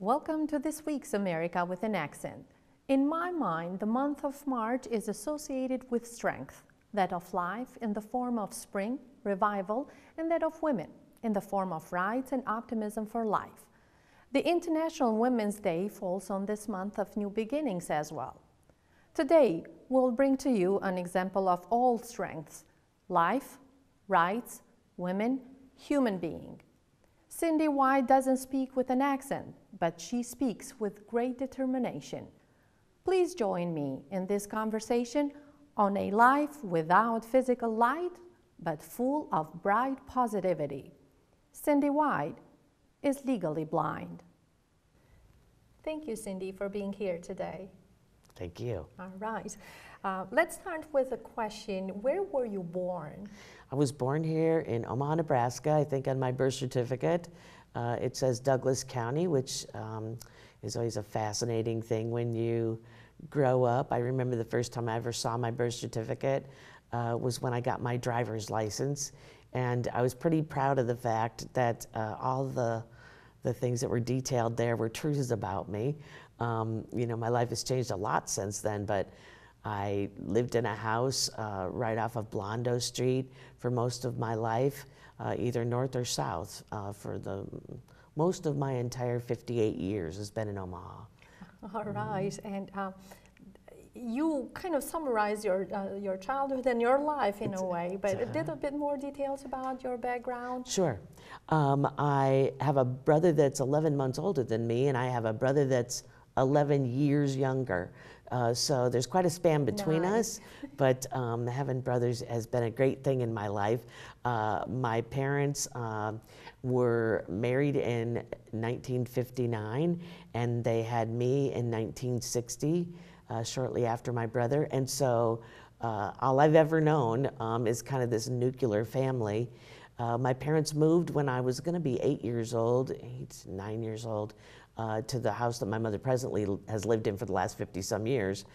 Welcome to this week's America with an Accent. In my mind, the month of March is associated with strength, that of life in the form of spring, revival, and that of women in the form of rights and optimism for life. The International Women's Day falls on this month of new beginnings as well. Today, we'll bring to you an example of all strengths: life, rights, women, human being. Cindy White doesn't speak with an accent, but she speaks with great determination. Please join me in this conversation on a life without physical light, but full of bright positivity. Cindy White is legally blind. Thank you, Cindy, for being here today. Thank you. All right. Let's start with a question. Where were you born? I was born here in Omaha, Nebraska. I think on my birth certificate it says Douglas County, which is always a fascinating thing when you grow up. I remember the first time I ever saw my birth certificate was when I got my driver's license. And I was pretty proud of the fact that all the things that were detailed there were truths about me. You know, my life has changed a lot since then, but I lived in a house right off of Blondo Street for most of my life, either north or south. For the most of my entire 58 years has been in Omaha. All right, and you kind of summarized your childhood and your life in a way, but a little bit more details about your background? Sure. I have a brother that's 11 months older than me, and I have a brother that's 11 years younger. So there's quite a span between us, but having brothers has been a great thing in my life. My parents were married in 1959, and they had me in 1960, shortly after my brother. And so all I've ever known is kind of this nuclear family. My parents moved when I was going to be 8 years old, 9 years old, to the house that my mother presently has lived in for the last 50-some years.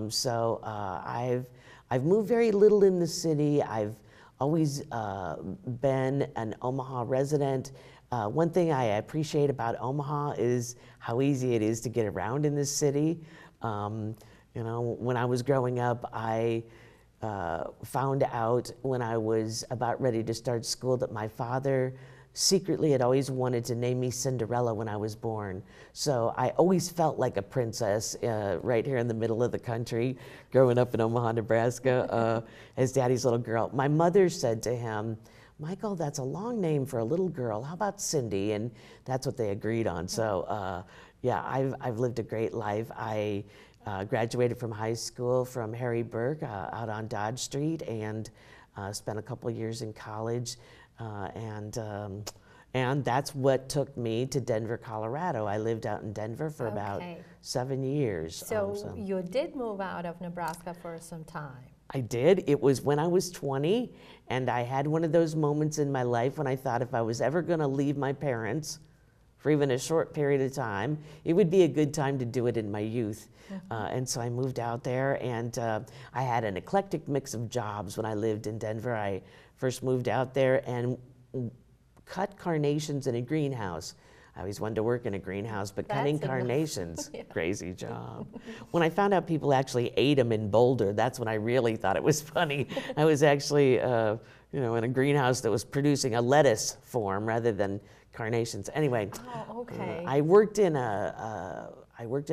So I've moved very little in the city. I've always been an Omaha resident. One thing I appreciate about Omaha is how easy it is to get around in this city. You know, when I was growing up, I found out when I was about ready to start school that my father secretly had always wanted to name me Cinderella when I was born. So I always felt like a princess right here in the middle of the country, growing up in Omaha, Nebraska, as Daddy's little girl. My mother said to him, "Michael, that's a long name for a little girl. How about Cindy?" And that's what they agreed on. So yeah, I've lived a great life. I graduated from high school from Harry Burke out on Dodge Street, and spent a couple years in college. And that's what took me to Denver, Colorado. I lived out in Denver for about 7 years. So you did move out of Nebraska for some time. I did. It was when I was 20, and I had one of those moments in my life when I thought if I was ever going to leave my parents for even a short period of time, it would be a good time to do it in my youth. And so I moved out there, and I had an eclectic mix of jobs when I lived in Denver. I first moved out there and cut carnations in a greenhouse. I always wanted to work in a greenhouse, but cutting carnations, crazy job. When I found out people actually ate them in Boulder, that's when I really thought it was funny. I was actually, you know, in a greenhouse that was producing a lettuce form rather than carnations. Anyway, I worked in a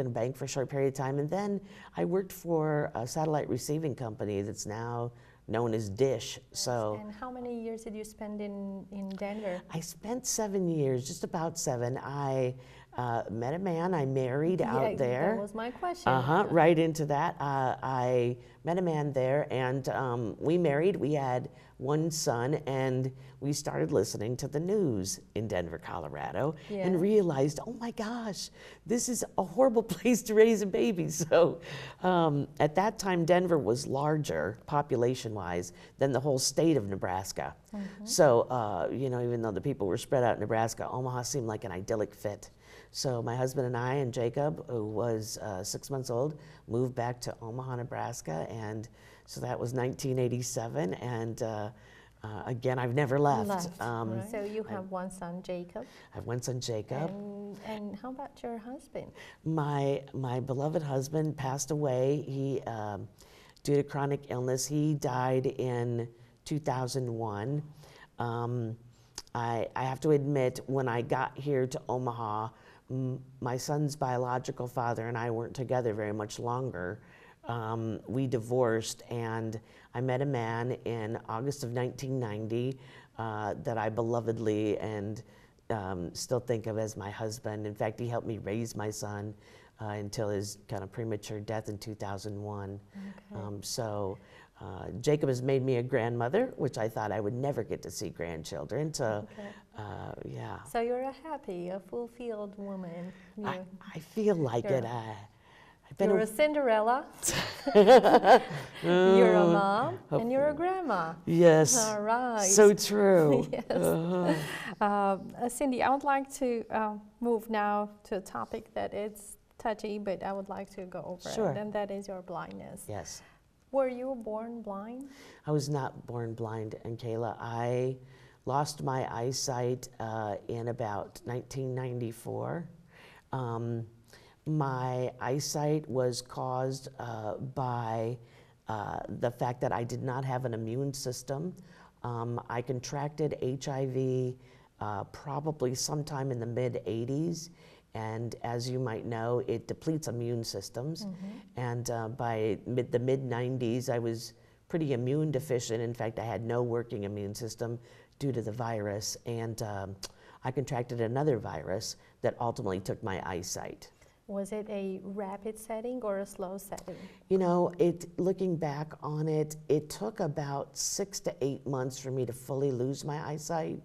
bank for a short period of time, and then I worked for a satellite receiving company that's now known as Dish. So. And how many years did you spend in Denver? I spent 7 years, just about 7. I met a man I married out there. That was my question. Right into that. I met a man there, and we married. We had one son, and we started listening to the news in Denver, Colorado, and realized, oh my gosh, this is a horrible place to raise a baby. So at that time, Denver was larger population-wise than the whole state of Nebraska. So, you know, even though the people were spread out in Nebraska, Omaha seemed like an idyllic fit. So my husband and I and Jacob, who was 6 months old, moved back to Omaha, Nebraska, and so that was 1987, and again, I've never left. Right. So you have one son, Jacob. I have one son, Jacob. And how about your husband? My beloved husband passed away. He, due to chronic illness, he died in 2001. I have to admit, when I got here to Omaha, my son's biological father and I weren't together very much longer. We divorced, and I met a man in August of 1990 that I belovedly and still think of as my husband. In fact, he helped me raise my son until his kind of premature death in 2001. Okay. Jacob has made me a grandmother, which I thought I would never get to see grandchildren. So, okay. Yeah. So you're a happy, a fulfilled woman. I feel like it. You're a Cinderella. You're a mom, and you're a grandma. Yes. All right. So true. Yes. Cindy, I would like to move now to a topic that is touchy, but I would like to go over Sure. it, and that is your blindness. Yes. Were you born blind? I was not born blind, and Kayla, I lost my eyesight in about 1994. My eyesight was caused by the fact that I did not have an immune system. I contracted HIV probably sometime in the mid-'80s, and as you might know, it depletes immune systems. And by the mid-'90s, I was pretty immune deficient. In fact, I had no working immune system due to the virus, and I contracted another virus that ultimately took my eyesight. Was it a rapid setting or a slow setting? You know, looking back on it, it took about 6 to 8 months for me to fully lose my eyesight.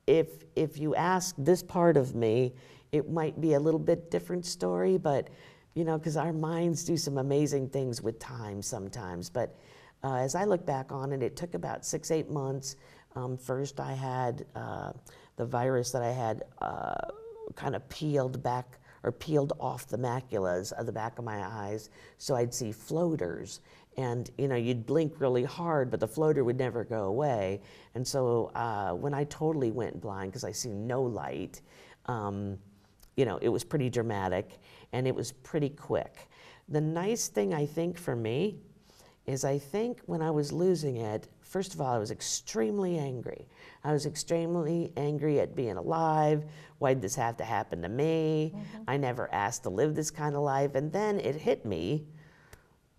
If you ask this part of me, it might be a little bit different story, but, you know, because our minds do some amazing things with time sometimes. But as I look back on it, it took about 6, 8 months. First, I had the virus that I had kind of peeled back or peeled off the maculas of the back of my eyes, so I'd see floaters. And you know, you'd blink really hard, but the floater would never go away. And so when I totally went blind, because I see no light, you know, it was pretty dramatic, and it was pretty quick. The nice thing, I think, for me, is I think when I was losing it, first of all, I was extremely angry. I was extremely angry at being alive. Why'd this have to happen to me? I never asked to live this kind of life. And then it hit me,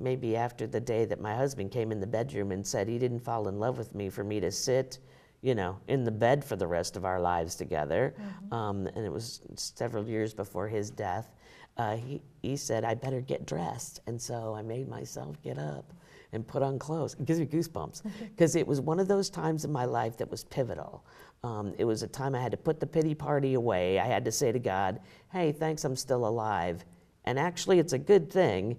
maybe after the day that my husband came in the bedroom and said he didn't fall in love with me for me to sit, you know, in the bed for the rest of our lives together. And it was several years before his death. He said, I better get dressed. And so I made myself get up and put on clothes. It gives me goosebumps, because it was one of those times in my life that was pivotal. It was a time I had to put the pity party away. I had to say to God, hey, thanks, I'm still alive. And actually, it's a good thing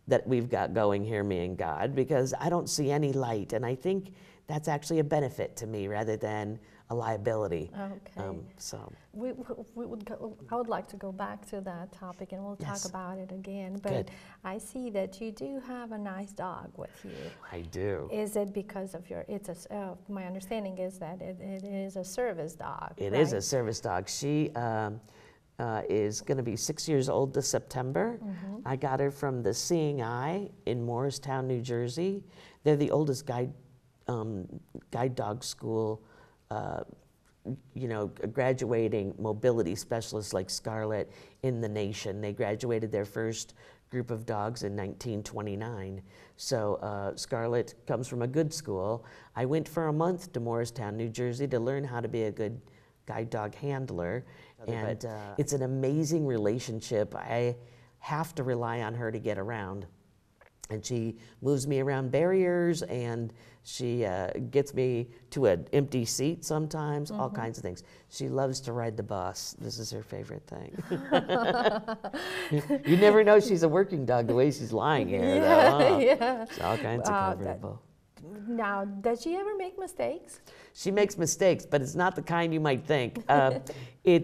that we've got going here, me and God, because I don't see any light. And I think that's actually a benefit to me rather than a liability. Okay. So we would go, I would like to go back to that topic, and we'll Yes. talk about it again. But Good. I see that you do have a nice dog with you. I do. Is it because of your? It's a. My understanding is that it is a service dog. It right? is a service dog. She is going to be 6 years old this September. I got her from the Seeing Eye in Morristown, New Jersey. They're the oldest guide dog school, you know, graduating mobility specialists like Scarlett in the nation. They graduated their first group of dogs in 1929. So Scarlett comes from a good school. I went for a month to Morristown, New Jersey to learn how to be a good guide dog handler. And it's an amazing relationship. I have to rely on her to get around. And she moves me around barriers, and she gets me to an empty seat sometimes, all kinds of things. She loves to ride the bus. This is her favorite thing. You never know she's a working dog the way she's lying here, though. Huh? Yeah. It's all kinds of comfortable. Now, does she ever make mistakes? She makes mistakes, but it's not the kind you might think. She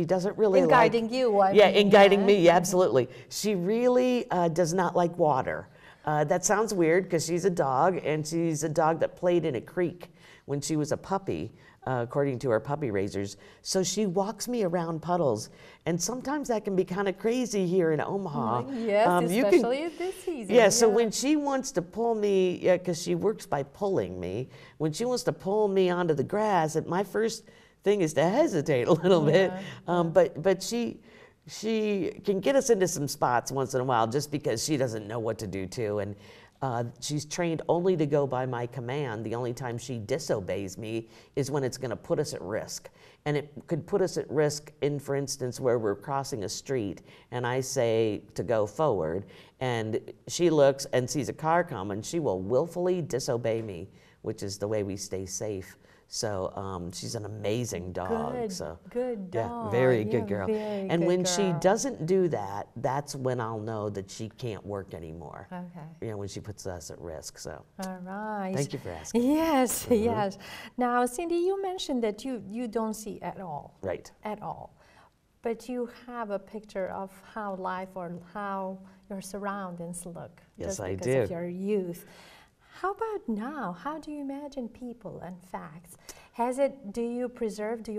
doesn't really In guiding you, I Yeah, mean, in guiding me, absolutely. She really does not like water. That sounds weird because she's a dog, and she's a dog that played in a creek when she was a puppy, according to our puppy raisers. So she walks me around puddles, and sometimes that can be kind of crazy here in Omaha. Yes, especially this season. Yeah, so when she wants to pull me, because she works by pulling me, when she wants to pull me onto the grass, my first thing is to hesitate a little bit. But she can get us into some spots once in a while just because she doesn't know what to do too. And she's trained only to go by my command. The only time she disobeys me is when it's going to put us at risk. And it could put us at risk in, for instance, where we're crossing a street and I say to go forward, and she looks and sees a car coming, she will willfully disobey me, which is the way we stay safe. So she's an amazing dog. Good dog. Yeah, very good girl. And when she doesn't do that, that's when I'll know that she can't work anymore. Okay. You know, when she puts us at risk. So. All right. Thank you for asking. Yes, yes. Now, Cindy, you mentioned that you don't see at all. Right. At all. But you have a picture of how life or how your surroundings look. Yes, just I because do. Of your youth. How about now? How do you imagine people and facts? Do you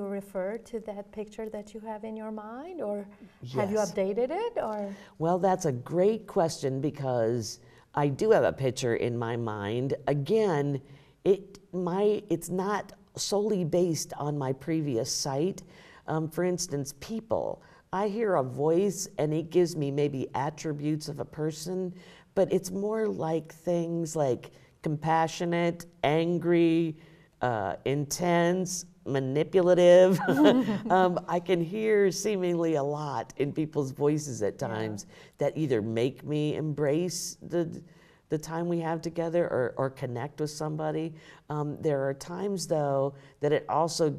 refer to that picture that you have in your mind, or have you updated it, or? Well, that's a great question because I do have a picture in my mind. Again, it's not solely based on my previous sight. For instance, people. I hear a voice and it gives me maybe attributes of a person, but it's more like things like compassionate, angry, intense, manipulative. I can hear seemingly a lot in people's voices at times that either make me embrace the time we have together or connect with somebody. There are times, though, that it also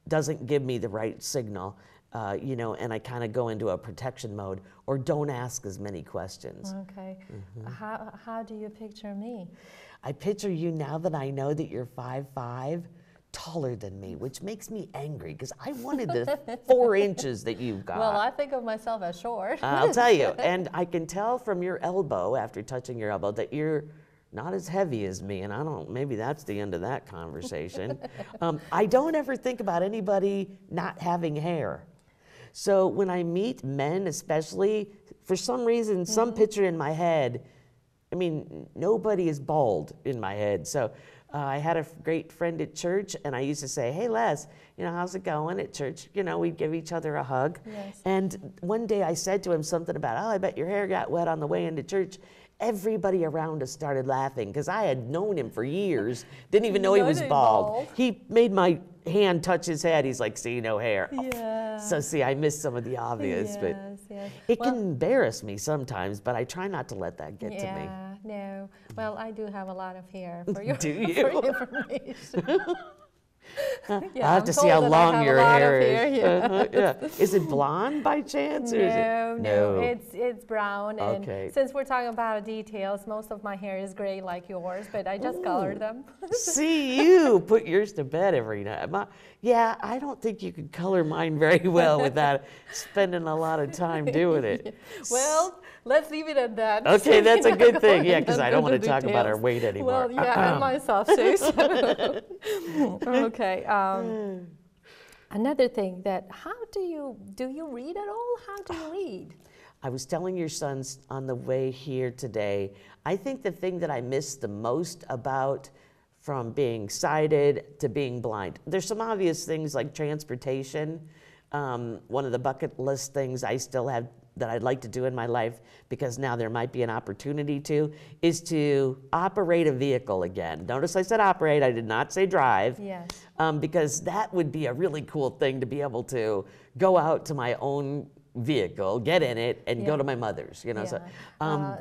doesn't give me the right signal. And I kind of go into a protection mode or don't ask as many questions. Okay. How do you picture me? I picture you, now that I know that you're 5'5", taller than me, which makes me angry because I wanted the 4 inches that you've got. Well, I think of myself as short. I'll tell you, and I can tell from your elbow, after touching your elbow, that you're not as heavy as me, and maybe that's the end of that conversation. I don't ever think about anybody not having hair. So when I meet men, especially, for some reason, some picture in my head, nobody is bald in my head. So I had a great friend at church, and I used to say, "Hey, Les, how's it going at church?" We'd give each other a hug. Yes. And one day I said to him something about, "Oh, I bet your hair got wet on the way into church." Everybody around us started laughing because I had known him for years, didn't even know he was bald. He made my hand touch his head. He's like, "See, no hair." Yeah. So see, I missed some of the obvious, but it can embarrass me sometimes, but I try not to let that get to me. Yeah, no. Well, I do have a lot of hair for your, do you? for information. I'll have to see how long your hair is. Is it blonde by chance? No, it's brown. Okay. And since we're talking about details, most of my hair is gray like yours, but I just colored them. See, you put yours to bed every night. I don't think you could color mine very well without spending a lot of time doing it. Well, let's leave it at that. Okay, that's a good thing. Yeah, because I don't want to talk about our weight anymore. Well, yeah, and myself too. So. Okay. Another thing do you read at all? How do you read? I was telling your sons on the way here today, I think the thing that I miss the most about from being sighted to being blind, there's some obvious things like transportation. One of the bucket list things I still have that I'd like to do in my life, because now there might be an opportunity to, is to operate a vehicle again. Notice I said operate, I did not say drive. Yes. Because that would be a really cool thing to be able to go out to my own vehicle, get in it, and go to my mother's, So,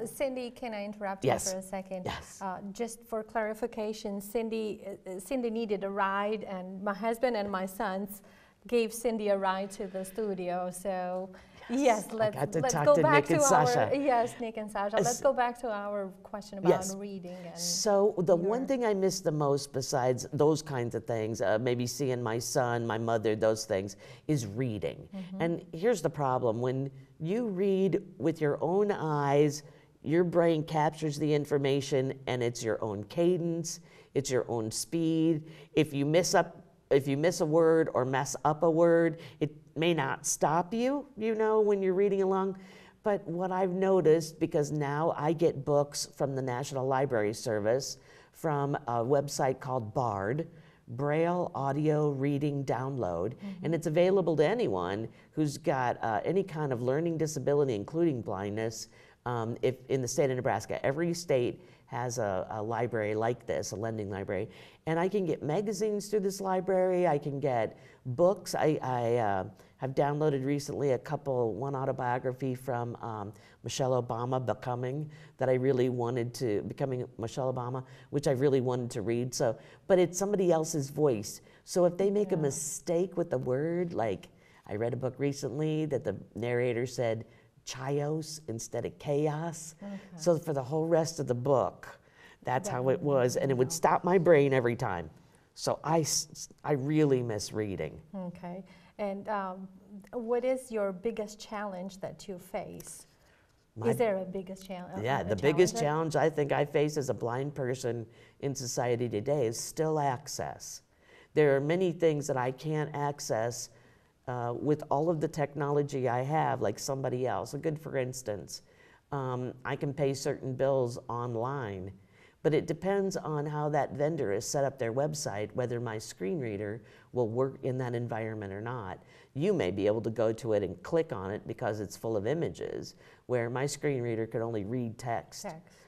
Cindy, can I interrupt you for a second? Yes. Just for clarification, Cindy needed a ride, and my husband and my sons gave Cindy a ride to the studio. So yes, let's go back to our Nick and Sasha. Let's go back to our question about reading. So the one thing I miss the most, besides those kinds of things, maybe seeing my son, my mother, those things, is reading. And here's the problem: when you read with your own eyes, your brain captures the information, and it's your own cadence, it's your own speed. If you miss a word or mess up a word, it may not stop you, you know, when you're reading along. But what I've noticed, because now I get books from the National Library Service from a website called BARD, Braille Audio Reading Download, and it's available to anyone who's got any kind of learning disability, including blindness. If in the state of Nebraska, every state has a library like this, a lending library, and I can get magazines through this library. I can get books. I have downloaded recently one autobiography from Michelle Obama, Becoming Michelle Obama, which I really wanted to read. So, but it's somebody else's voice. So if they make a mistake with the word, like I read a book recently that the narrator said chaos instead of chaos. Okay. So for the whole rest of the book, that's how it was, and it would stop my brain every time. So I really miss reading. Okay, and what is your biggest challenge that you face? Is there a biggest challenge? Yeah, the biggest challenge I think I face as a blind person in society today is still access. There are many things that I can't access with all of the technology I have, like somebody else. A good for instance, I can pay certain bills online, but it depends on how that vendor has set up their website, whether my screen reader will work in that environment or not. You may be able to go to it and click on it because it's full of images, where my screen reader could only read text.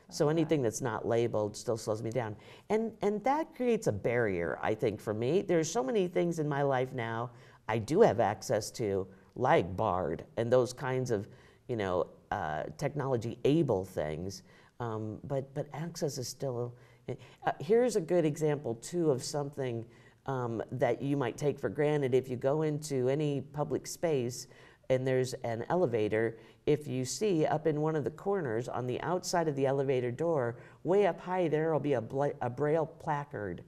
So anything that's not labeled still slows me down. And that creates a barrier, I think, for me. There's so many things in my life now I do have access to, like BARD and those kinds of, you know, technology-able things, but access is still. Here's a good example too of something that you might take for granted. If you go into any public space and there's an elevator, if you see up in one of the corners on the outside of the elevator door, way up high there will be a Braille placard.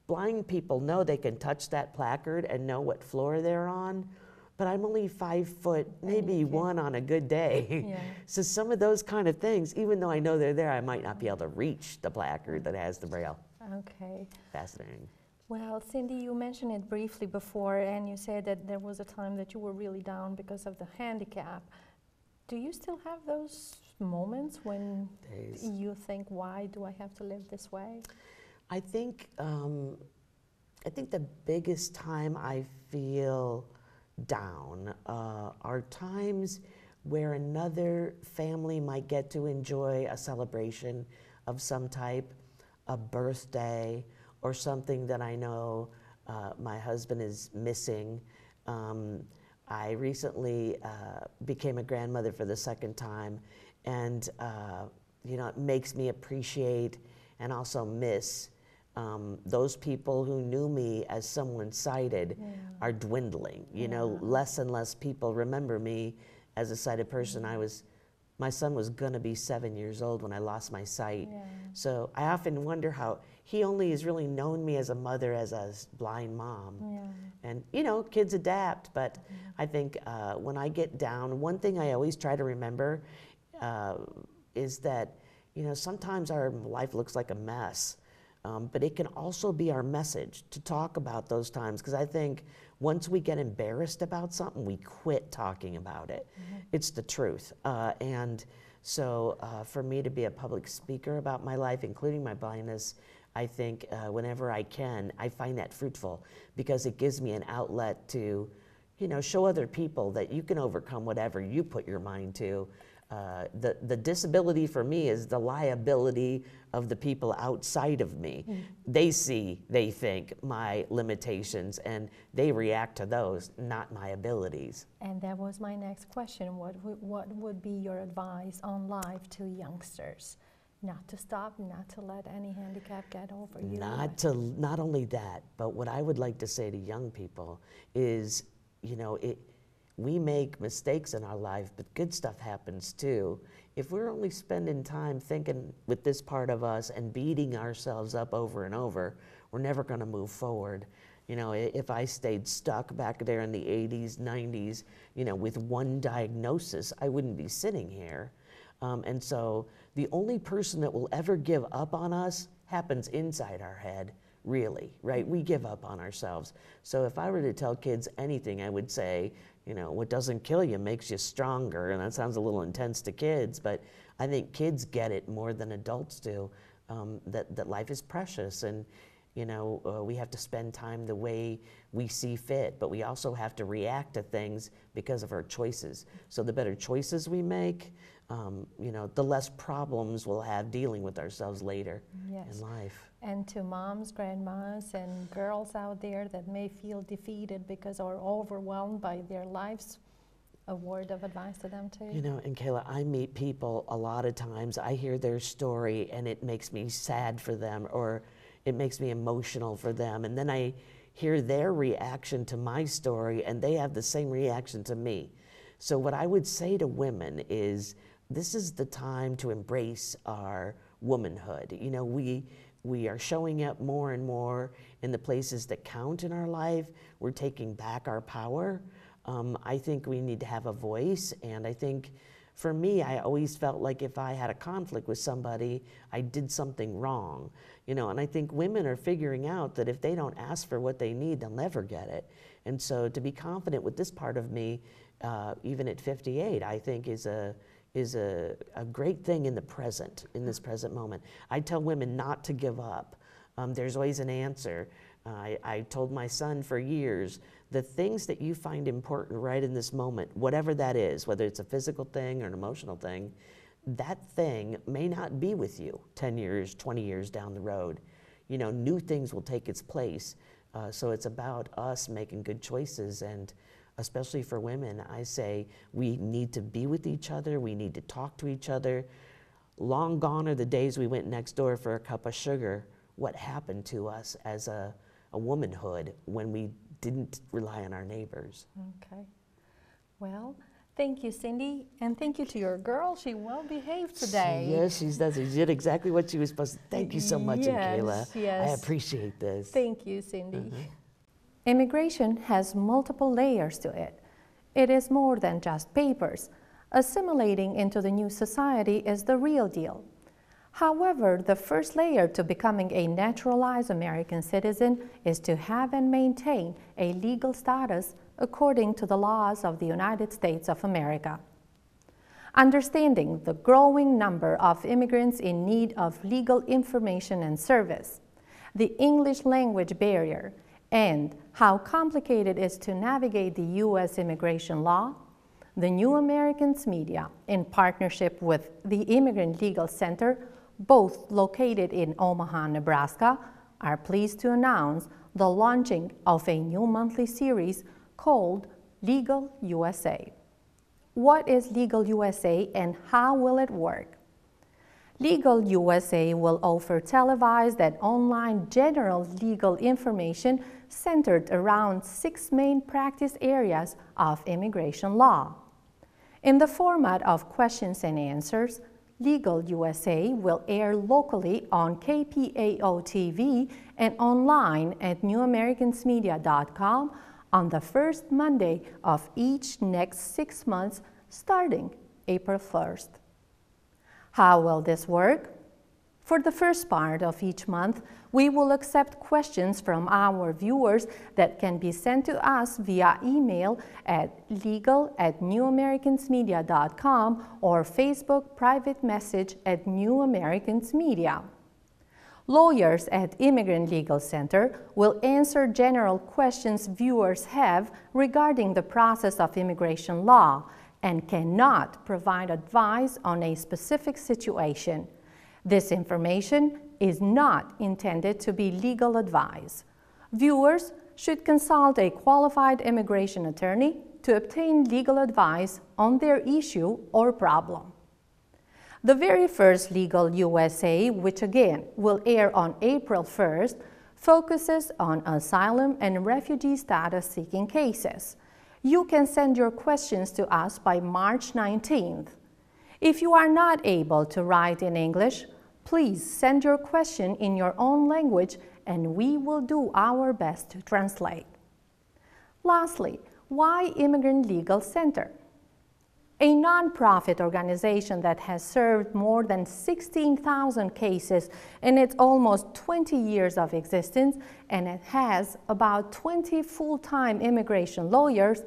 Blind people know they can touch that placard and know what floor they're on, but I'm only 5 foot, maybe one on a good day. Yeah. So some of those kind of things, even though I know they're there, I might not be able to reach the placard that has the Braille. Okay. Fascinating. Well, Cindy, you mentioned it briefly before, and you said that there was a time that you were really down because of the handicap. Do you still have those moments when you think, why do I have to live this way? I think the biggest time I feel down are times where another family might get to enjoy a celebration of some type, a birthday, or something that I know my husband is missing. I recently became a grandmother for the second time, and you know, it makes me appreciate and also miss those people who knew me as someone sighted are dwindling. You know, less and less people remember me as a sighted person. My son was gonna be 7 years old when I lost my sight. So I often wonder how he only has really known me as a mother, as a blind mom. And you know, kids adapt, but I think when I get down, one thing I always try to remember is that, you know, sometimes our life looks like a mess. But it can also be our message to talk about those times, because I think once we get embarrassed about something, we quit talking about it. It's the truth. And so for me to be a public speaker about my life, including my blindness, I think whenever I can, I find that fruitful, because it gives me an outlet to, you know, show other people that you can overcome whatever you put your mind to. The disability for me is the liability of the people outside of me. They think my limitations, and they react to those, not my abilities. And that was my next question. What would be your advice on life to youngsters? Not to stop, not to let any handicap get over you? Not only that, but what I would like to say to young people is, you know, we make mistakes in our life, but good stuff happens too. If we're only spending time thinking with this part of us and beating ourselves up over and over, we're never gonna move forward. You know, if I stayed stuck back there in the 80s, 90s, you know, with one diagnosis, I wouldn't be sitting here. And so the only person that will ever give up on us happens inside our head, really, right? We give up on ourselves. So if I were to tell kids anything, I would say, you know, what doesn't kill you makes you stronger. And that sounds a little intense to kids, but I think kids get it more than adults do, that life is precious, and you know, we have to spend time the way we see fit, but we also have to react to things because of our choices. So the better choices we make, you know, the less problems we'll have dealing with ourselves later in life. And to moms, grandmas, and girls out there that may feel defeated because or overwhelmed by their lives, a word of advice to them too? You know, and Kayla, I meet people a lot of times, I hear their story and it makes me sad for them, or it makes me emotional for them. And then I hear their reaction to my story and they have the same reaction to me. So what I would say to women is, this is the time to embrace our womanhood. You know, we are showing up more and more in the places that count in our life. We're taking back our power. I think we need to have a voice, and I think for me, I always felt like if I had a conflict with somebody, I did something wrong, you know, and I think women are figuring out that if they don't ask for what they need, they'll never get it. And so to be confident with this part of me, even at 58, I think is a great thing in the present, in this present moment. I tell women not to give up. There's always an answer. I told my son for years, the things that you find important right in this moment, whatever that is, whether it's a physical thing or an emotional thing, that thing may not be with you 10 years, 20 years down the road. You know, new things will take its place. So it's about us making good choices, and especially for women, I say we need to be with each other, we need to talk to each other. Long gone are the days we went next door for a cup of sugar. What happened to us as a womanhood when we didn't rely on our neighbors? Okay. Well, thank you, Cindy, and thank you to your girl. She well behaved today. Yes, she did exactly what she was supposed to. Thank you so much, Kayla. Yes. I appreciate this. Thank you, Cindy. Immigration has multiple layers to it. It is more than just papers. Assimilating into the new society is the real deal. However, the first layer to becoming a naturalized American citizen is to have and maintain a legal status according to the laws of the United States of America. Understanding the growing number of immigrants in need of legal information and service, the English language barrier, and how complicated it is to navigate the U.S. immigration law, the New Americans Media, in partnership with the Immigrant Legal Center, both located in Omaha, Nebraska, are pleased to announce the launching of a new monthly series called Legal USA. What is Legal USA and how will it work? Legal USA will offer televised and online general legal information centered around 6 main practice areas of immigration law. In the format of questions and answers, Legal USA will air locally on KPAO TV and online at newamericans.media.com on the first Monday of each next 6 months starting April 1st. How will this work? For the first part of each month, we will accept questions from our viewers that can be sent to us via email at legal@newamericans.media.com or Facebook private message at New Americans Media. Lawyers at Immigrant Legal Center will answer general questions viewers have regarding the process of immigration law and cannot provide advice on a specific situation. This information is not intended to be legal advice. Viewers should consult a qualified immigration attorney to obtain legal advice on their issue or problem. The very first Legal USA, which again will air on April 1st, focuses on asylum and refugee status seeking cases. You can send your questions to us by March 19th. If you are not able to write in English, please send your question in your own language and we will do our best to translate. Lastly, why Immigrant Legal Center? a nonprofit organization that has served more than 16,000 cases in its almost 20 years of existence, and it has about 20 full-time immigration lawyers,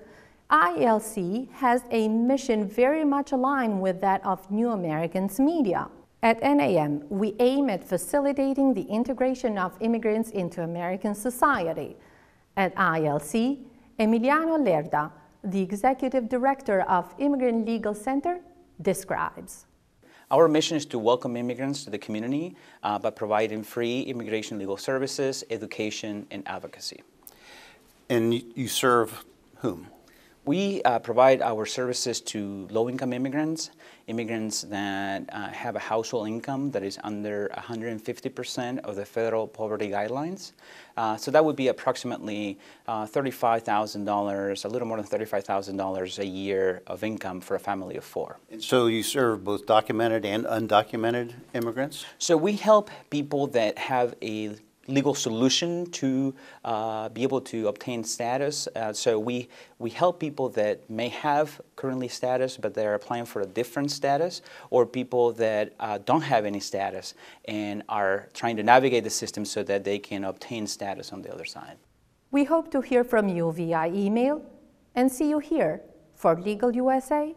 ILC has a mission very much aligned with that of New Americans Media. At NAM, we aim at facilitating the integration of immigrants into American society. At ILC, Emiliano Lerda, the Executive Director of Immigrant Legal Center, describes. Our mission is to welcome immigrants to the community by providing free immigration legal services, education, and advocacy. And you serve whom? We provide our services to low-income immigrants, immigrants that have a household income that is under 150% of the federal poverty guidelines. So that would be approximately $35,000, a little more than $35,000 a year of income for a family of four. And so you serve both documented and undocumented immigrants? So we help people that have a legal solution to be able to obtain status. So we help people that may have currently status, but they're applying for a different status, or people that don't have any status and are trying to navigate the system so that they can obtain status on the other side. We hope to hear from you via email and see you here for Legal USA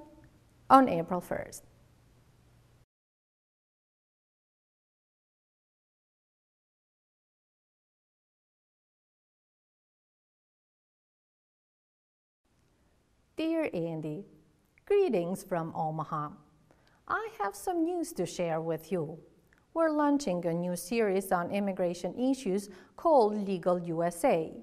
on April 1st. Dear Andy, greetings from Omaha. I have some news to share with you. We're launching a new series on immigration issues called Legal USA.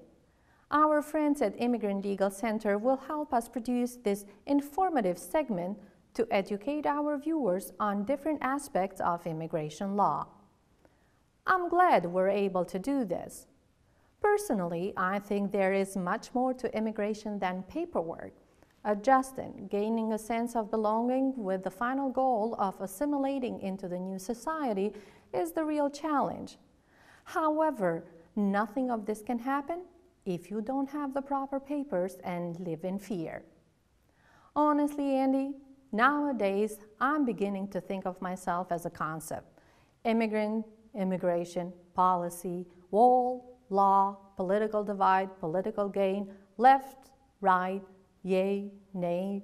Our friends at Immigrant Legal Center will help us produce this informative segment to educate our viewers on different aspects of immigration law. I'm glad we're able to do this. Personally, I think there is much more to immigration than paperwork. Adjusting, gaining a sense of belonging with the final goal of assimilating into the new society is the real challenge. However, nothing of this can happen if you don't have the proper papers and live in fear. Honestly, Andy, nowadays I'm beginning to think of myself as a concept. Immigrant, immigration, policy, wall, law, political divide, political gain, left, right, yay, nay.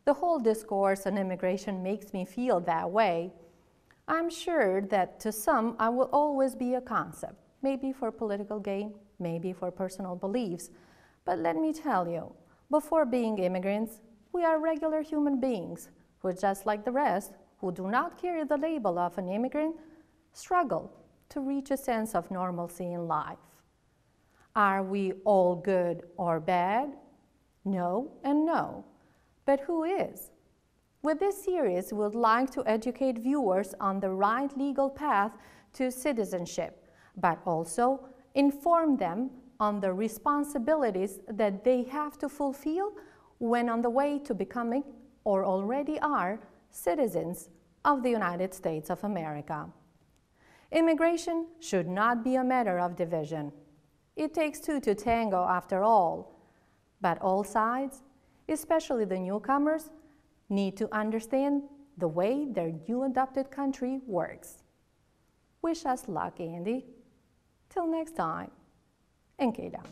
The whole discourse on immigration makes me feel that way. I'm sure that to some I will always be a concept, maybe for political gain, maybe for personal beliefs. But let me tell you, before being immigrants, we are regular human beings who, just like the rest, who do not carry the label of an immigrant, struggle to reach a sense of normalcy in life. Are we all good or bad? No and no. But who is? With this series, we would like to educate viewers on the right legal path to citizenship, but also inform them on the responsibilities that they have to fulfill when on the way to becoming, or already are, citizens of the United States of America. Immigration should not be a matter of division. It takes two to tango after all. But all sides, especially the newcomers, need to understand the way their new adopted country works. Wish us luck, Andy. Till next time, and Keda.